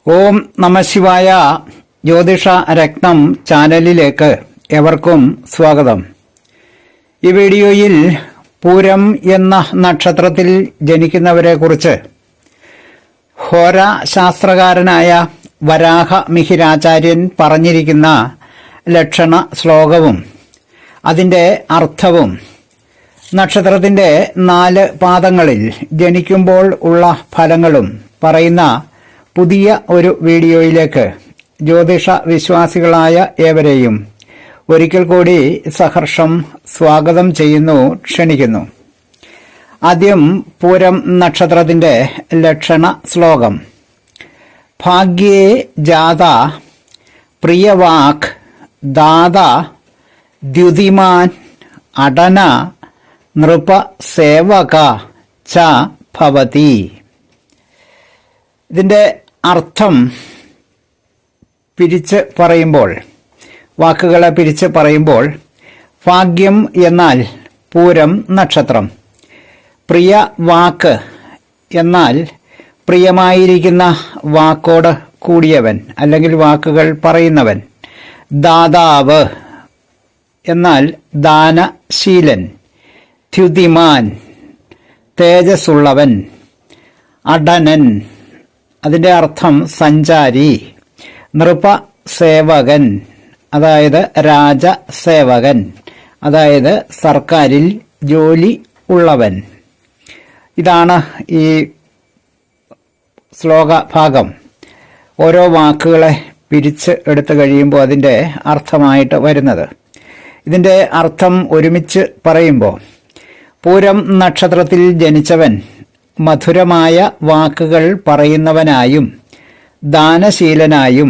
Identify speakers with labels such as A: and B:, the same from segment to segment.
A: ഓം നമഃശിവായ. ജ്യോതിഷ രത്നം ചാനലിലേക്ക് ഏവർക്കും സ്വാഗതം. ഈ വീഡിയോയിൽ പൂരം എന്ന നക്ഷത്രത്തിൽ ജനിക്കുന്നവരെക്കുറിച്ച് ഹോരാശാസ്ത്രകാരനായ വരാഹ മിഹിരാചാര്യൻ പറഞ്ഞിരിക്കുന്ന ലക്ഷണ ശ്ലോകവും അതിൻ്റെ അർത്ഥവും നക്ഷത്രത്തിൻ്റെ 4 പാദങ്ങളിൽ ജനിക്കുമ്പോൾ ഉള്ള ഫലങ്ങളും പറയുന്ന പുതിയ ഒരു വീഡിയോയിലേക്ക് ജ്യോതിഷ വിശ്വാസികളായ ഏവരെയും ഒരിക്കൽ കൂടി സഹർഷം സ്വാഗതം ചെയ്യുന്നു, ക്ഷണിക്കുന്നു. ആദ്യം പൂരം നക്ഷത്രത്തിന്റെ ലക്ഷണ ശ്ലോകം. ഭാഗ്യേ ജാത പ്രിയവാക് ദാത ദ്യുതിമാൻ അടന നൃപ സേവക ച ഭവതി. ഇതിൻ്റെ അർത്ഥം പിരിച്ച് പറയുമ്പോൾ, വാക്കുകളെ പിരിച്ച് പറയുമ്പോൾ, ഭാഗ്യം എന്നാൽ പൂരം നക്ഷത്രം, പ്രിയ വാക്ക് എന്നാൽ പ്രിയമായിരിക്കുന്ന വാക്കോട് കൂടിയവൻ അല്ലെങ്കിൽ വാക്കുകൾ പറയുന്നവൻ, ദാതാവ് എന്നാൽ ദാനശീലൻ, ദ്യുതിമാൻ തേജസ്സുള്ളവൻ, അടനൻ അതിൻ്റെ അർത്ഥം സഞ്ചാരി, നൃപ സേവകൻ അതായത് രാജസേവകൻ അതായത് സർക്കാരിൽ ജോലി ഉള്ളവൻ. ഇതാണ് ഈ ശ്ലോകഭാഗം. ഓരോ വാക്കുകളെ പിരിച്ച് എടുത്തു കഴിയുമ്പോൾ അതിൻ്റെ അർത്ഥമായിട്ട് വരുന്നത്. ഇതിൻ്റെ അർത്ഥം ഒരുമിച്ച് പറയുമ്പോൾ, പൂരം നക്ഷത്രത്തിൽ ജനിച്ചവൻ മധുരമായ വാക്കുകൾ പറയുന്നവനായും ദാനശീലനായും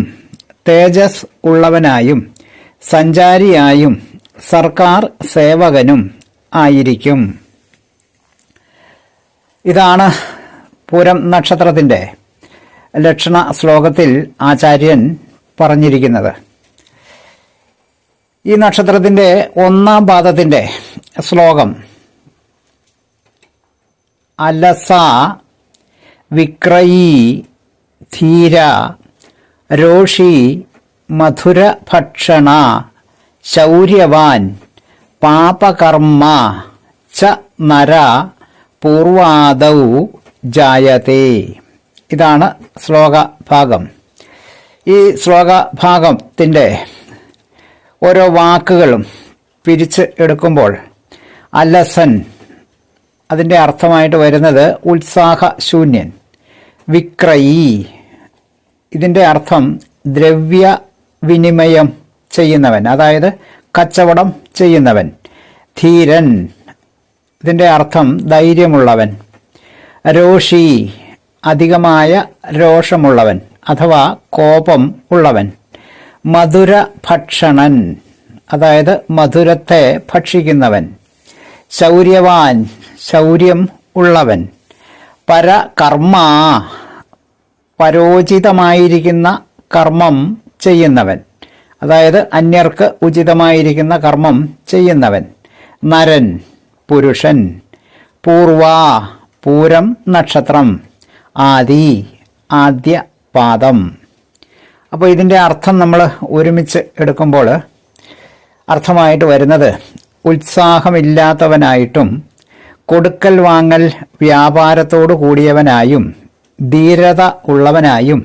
A: തേജസ് ഉള്ളവനായും സഞ്ചാരിയായും സർക്കാർ സേവകനും ആയിരിക്കും. ഇതാണ് പൂരം നക്ഷത്രത്തിൻ്റെ ലക്ഷണ ശ്ലോകത്തിൽ ആചാര്യൻ പറഞ്ഞിരിക്കുന്നത്. ഈ നക്ഷത്രത്തിൻ്റെ 1-ാം പാദത്തിൻ്റെ ശ്ലോകം. അലസ വിക്രയീ ധീര രോഷി മധുരഭക്ഷണ ശൗര്യവാൻ പാപകർമ്മ ച നര പൂർവാദൗ ജായതേ. ഇതാണ് ശ്ലോകഭാഗം. ഈ ശ്ലോകഭാഗത്തിൻ്റെ ഓരോ വാക്കുകളും പിരിച്ച് എടുക്കുമ്പോൾ, അലസൻ അതിൻ്റെ അർത്ഥമായിട്ട് വരുന്നത് ഉത്സാഹശൂന്യൻ. വിക്രയീ ഇതിൻ്റെ അർത്ഥം ദ്രവ്യ വിനിമയം ചെയ്യുന്നവൻ അതായത് കച്ചവടം ചെയ്യുന്നവൻ. ധീരൻ ഇതിൻ്റെ അർത്ഥം ധൈര്യമുള്ളവൻ. രോഷി അധികമായ രോഷമുള്ളവൻ അഥവാ കോപം ഉള്ളവൻ. മധുരഭക്ഷണൻ അതായത് മധുരത്തെ ഭക്ഷിക്കുന്നവൻ. ശൗര്യവാൻ ശൗര്യം ഉള്ളവൻ. പരകർമ്മ പരോചിതമായിരിക്കുന്ന കർമ്മം ചെയ്യുന്നവൻ അതായത് അന്യർക്ക് ഉചിതമായിരിക്കുന്ന കർമ്മം ചെയ്യുന്നവൻ. നരൻ പുരുഷൻ. പൂർവ പൂരം നക്ഷത്രം. ആദി ആദ്യ പാദം. അപ്പോൾ ഇതിൻ്റെ അർത്ഥം നമ്മൾ ഒരുമിച്ച് എടുക്കുമ്പോൾ അർത്ഥമായിട്ട് വരുന്നത്, ഉത്സാഹമില്ലാത്തവനായിട്ടും കൊടുക്കൽ വാങ്ങൽ വ്യാപാരത്തോടു കൂടിയവനായും ധീരത ഉള്ളവനായും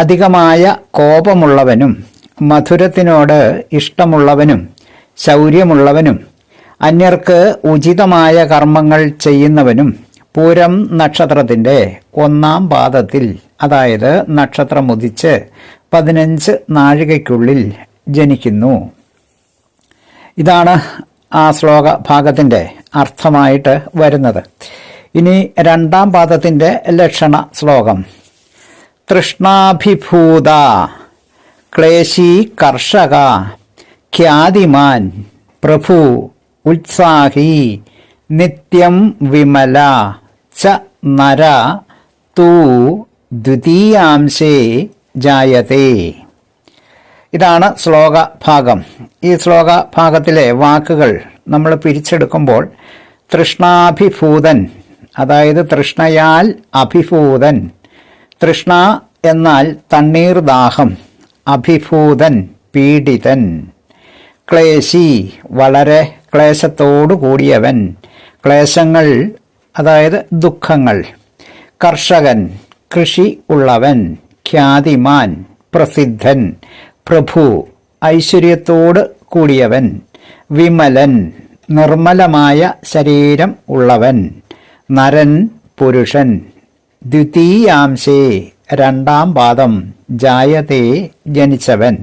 A: അധികമായ കോപമുള്ളവനും മധുരത്തിനോട് ഇഷ്ടമുള്ളവനും ശൗര്യമുള്ളവനും അന്യർക്ക് ഉചിതമായ കർമ്മങ്ങൾ ചെയ്യുന്നവനും പൂരം നക്ഷത്രത്തിൻ്റെ 1-ാം പാദത്തിൽ അതായത് നക്ഷത്രം ഉദിച്ച് 15 നാഴികയ്ക്കുള്ളിൽ ജനിക്കുന്നു. ഇതാണ് ആ ശ്ലോകഭാഗത്തിൻ്റെ അർത്ഥമായിട്ട് വരുന്നത്. ഇനി 2-ാം പാദത്തിൻ്റെ ലക്ഷണ ശ്ലോകം. തൃഷ്ണാഭിഭൂത ക്ലേശി കർഷക ഖ്യാതിമാൻ പ്രഭു ഉത്സാഹി നിത്യം വിമല ച നര തൂ ദ്വിതീയാംശേ ജായതേ. ഇതാണ് ശ്ലോകഭാഗം. ഈ ശ്ലോകഭാഗത്തിലെ വാക്കുകൾ നമ്മൾ പിരിച്ചെടുക്കുമ്പോൾ, തൃഷ്ണാഭിഭൂതൻ അതായത് തൃഷ്ണയാൽ അഭിഭൂതൻ, തൃഷ്ണ എന്നാൽ തണ്ണീർദാഹം. അഭിഭൂതൻ പീഡിതൻ. ക്ലേശി വളരെ ക്ലേശത്തോടു കൂടിയവൻ. ക്ലേശങ്ങൾ അതായത് ദുഃഖങ്ങൾ. കർഷകൻ കൃഷി ഉള്ളവൻ. ഖ്യാതിമാൻ പ്രസിദ്ധൻ. പ്രഭു ഐശ്വര്യത്തോട് കൂടിയവൻ. വിമലൻ നിർമ്മലമായ ശരീരം ഉള്ളവൻ. നരൻ പുരുഷൻ. ദ്വിതീയാംശേ രണ്ടാം പാദം. ജായതേ ജനിച്ചവൻ.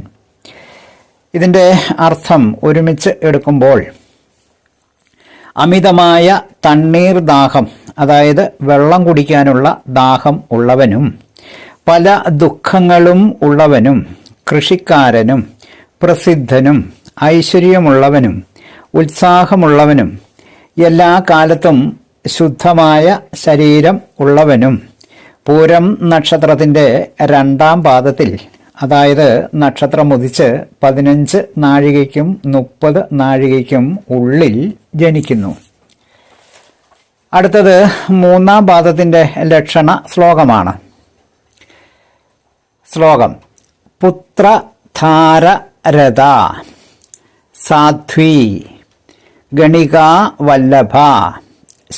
A: ഇതിൻ്റെ അർത്ഥം ഒരുമിച്ച് എടുക്കുമ്പോൾ അമിതമായ തണ്ണീർ ദാഹം, അതായത് വെള്ളം കുടിക്കാനുള്ള ദാഹം ഉള്ളവനും, പല ദുഃഖങ്ങളും ഉള്ളവനും, കൃഷിക്കാരനും, പ്രസിദ്ധനും, ഐശ്വര്യമുള്ളവനും, ഉത്സാഹമുള്ളവനും, എല്ലാ കാലത്തും ശുദ്ധമായ ശരീരം ഉള്ളവനും, പൂരം നക്ഷത്രത്തിൻ്റെ രണ്ടാം പാദത്തിൽ, അതായത് നക്ഷത്രം ഉദിച്ച് 15 നാഴികയ്ക്കും 30 നാഴികയ്ക്കും ഉള്ളിൽ ജനിക്കുന്നു. അടുത്തത് 3-ാം പാദത്തിൻ്റെ ലക്ഷണ ശ്ലോകമാണ്. ശ്ലോകം: പുത്രധാരരഥ സാധ്വി ഗണികാ വല്ലഭ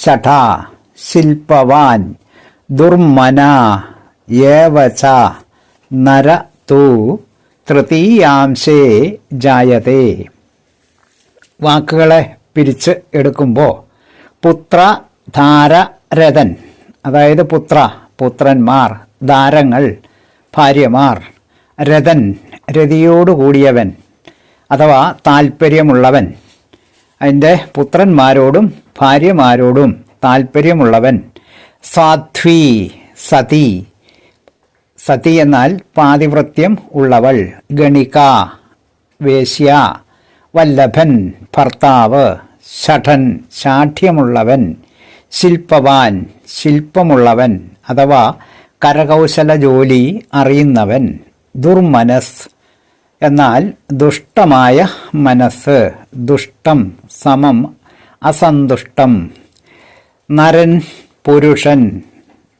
A: ശഠ ശില്പവാൻ ദുർമന യേവച നര തു തൃതീയാംശേ ജായതേ. വാക്കുകളെ പിരിച്ച് എടുക്കുമ്പോൾ പുത്രധാരരഥൻ, അതായത് പുത്രന്മാർ, ധാരങ്ങൾ ഭാര്യമാർ, രഥൻ രതിയോടുകൂടിയവൻ അഥവാ താൽപ്പര്യമുള്ളവൻ, അതിൻ്റെ പുത്രന്മാരോടും ഭാര്യമാരോടും താൽപ്പര്യമുള്ളവൻ. സാധ്വി സതി, സതി എന്നാൽ പാതിവ്രത്യം ഉള്ളവൾ. ഗണിക വേശ്യ. വല്ലഭൻ ഭർത്താവ്. ഷഠൻ ശാഠ്യമുള്ളവൻ. ശില്പവാൻ ശില്പമുള്ളവൻ അഥവാ കരകൗശല ജോലി അറിയുന്നവൻ. ദുർമനസ് എന്നാൽ ദുഷ്ടമായ മനസ്സ്. ദുഷ്ടം സമം അസന്തുഷ്ടം. നരൻ പുരുഷൻ.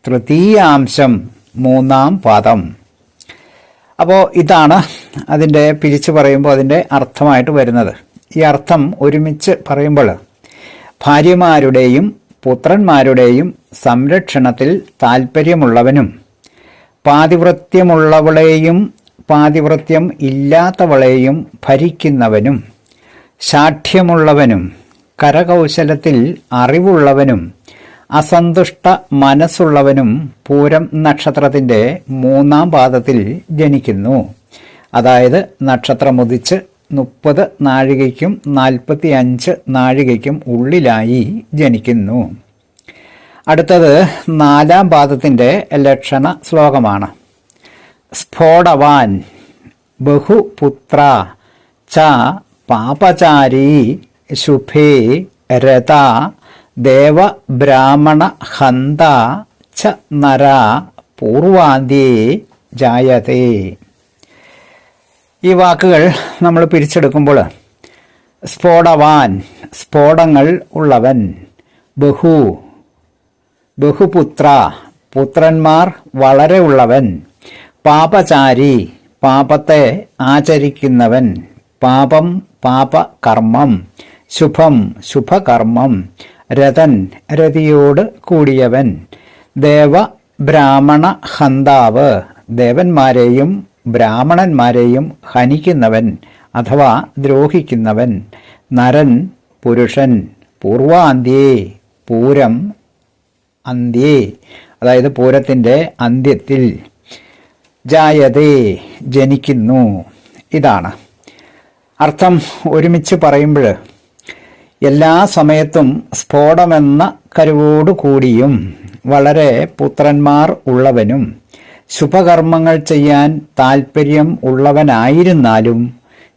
A: തൃതീയാംശം 3-ാം പാദം. അപ്പോൾ ഇതാണ് അതിൻ്റെ പിരിച്ചു പറയുമ്പോൾ അതിൻ്റെ അർത്ഥമായിട്ട് വരുന്നത്. ഈ അർത്ഥം ഒരുമിച്ച് പറയുമ്പോൾ ഭാര്യമാരുടെയും പുത്രന്മാരുടെയും സംരക്ഷണത്തിൽ താൽപ്പര്യമുള്ളവനും, പാതിവ്രത്യമുള്ളവളെയും പാതിവ്രത്യം ഇല്ലാത്തവളെയും ഭരിക്കുന്നവനും, ശാഠ്യമുള്ളവനും, കരകൗശലത്തിൽ അറിവുള്ളവനും, അസന്തുഷ്ട മനസ്സുള്ളവനും പൂരം നക്ഷത്രത്തിൻ്റെ 3-ാം പാദത്തിൽ ജനിക്കുന്നു. അതായത് നക്ഷത്രമുദിച്ച് 30 നാഴികയ്ക്കും 45 നാഴികയ്ക്കും ഉള്ളിലായി ജനിക്കുന്നു. അടുത്തത് 4-ാം പാദത്തിൻ്റെ ലക്ഷണ ശ്ലോകമാണ്. സ്ഫോടവാൻ ബഹുപുത്ര ച പാപചാരി ശുഭേ രഥ ദേവബ്രാഹ്മണ ഹന്ത ച നര പൂർവാന്ത്യേ ജായതേ. ഈ വാക്കുകൾ നമ്മൾ പിരിച്ചെടുക്കുമ്പോൾ സ്ഫോടവാൻ സ്ഫോടങ്ങൾ ഉള്ളവൻ. ബഹുപുത്ര പുത്രന്മാർ വളരെ ഉള്ളവൻ. പാപചാരി പാപത്തെ ആചരിക്കുന്നവൻ. പാപം പാപകർമ്മം. ശുഭം ശുഭകർമ്മം. രഥൻ രതിയോട് കൂടിയവൻ. ദേവ ബ്രാഹ്മണ ഹന്താവ് ദേവന്മാരെയും ബ്രാഹ്മണന്മാരെയും ഹനിക്കുന്നവൻ അഥവാ ദ്രോഹിക്കുന്നവൻ. നരൻ പുരുഷൻ. പൂർവാന്ത്യേ പൂരം അന്ത്യേ അതായത് പൂരത്തിൻ്റെ അന്ത്യത്തിൽ. ജായതേ ജനിക്കുന്നു. ഇതാണ് അർത്ഥം. ഒരുമിച്ച് പറയുമ്പോൾ എല്ലാ സമയത്തും സ്ഫോടമെന്ന കരുവോടുകൂടിയും വളരെ പുത്രന്മാർ ഉള്ളവനും ശുഭകർമ്മങ്ങൾ ചെയ്യാൻ താൽപ്പര്യം ഉള്ളവനായിരുന്നാലും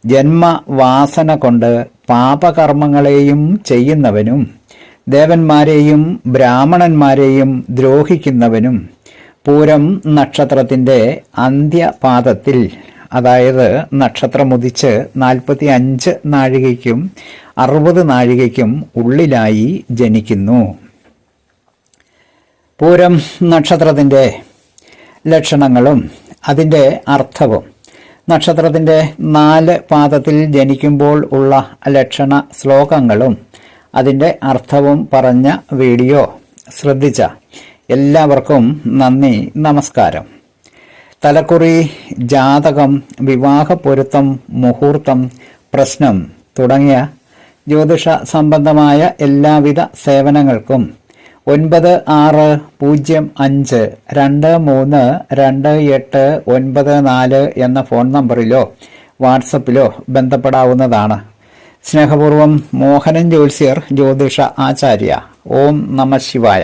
A: ജന്മവാസന കൊണ്ട് പാപകർമ്മങ്ങളെയും ചെയ്യുന്നവനും ദേവന്മാരെയും ബ്രാഹ്മണന്മാരെയും ദ്രോഹിക്കുന്നവനും പൂരം നക്ഷത്രത്തിൻ്റെ അന്ത്യപാദത്തിൽ, അതായത് നക്ഷത്രമുദിച്ച് 45 നാഴികയ്ക്കും 60 നാഴികയ്ക്കും ഉള്ളിലായി ജനിക്കുന്നു. പൂരം നക്ഷത്രത്തിൻ്റെ ലക്ഷണങ്ങളും അതിൻ്റെ അർത്ഥവും. നക്ഷത്രത്തിൻ്റെ 4 പാദത്തിൽ ജനിക്കുമ്പോൾ ഉള്ള ലക്ഷണ ശ്ലോകങ്ങളും അതിൻ്റെ അർത്ഥവും പറഞ്ഞ വീഡിയോ ശ്രദ്ധിച്ച എല്ലാവർക്കും നന്ദി, നമസ്കാരം. തലക്കുറി, ജാതകം, വിവാഹ പൊരുത്തം, മുഹൂർത്തം, പ്രശ്നം തുടങ്ങിയ ജ്യോതിഷ സംബന്ധമായ എല്ലാവിധ സേവനങ്ങൾക്കും 9625232894 എന്ന ഫോൺ നമ്പറിലോ വാട്സപ്പിലോ ബന്ധപ്പെടാവുന്നതാണ്. സ്നേഹപൂർവം, മോഹനൻ ജ്യോത്സ്യർ, ജ്യോതിഷ ആചാര്യ. ഓം നമഃ ശിവായ.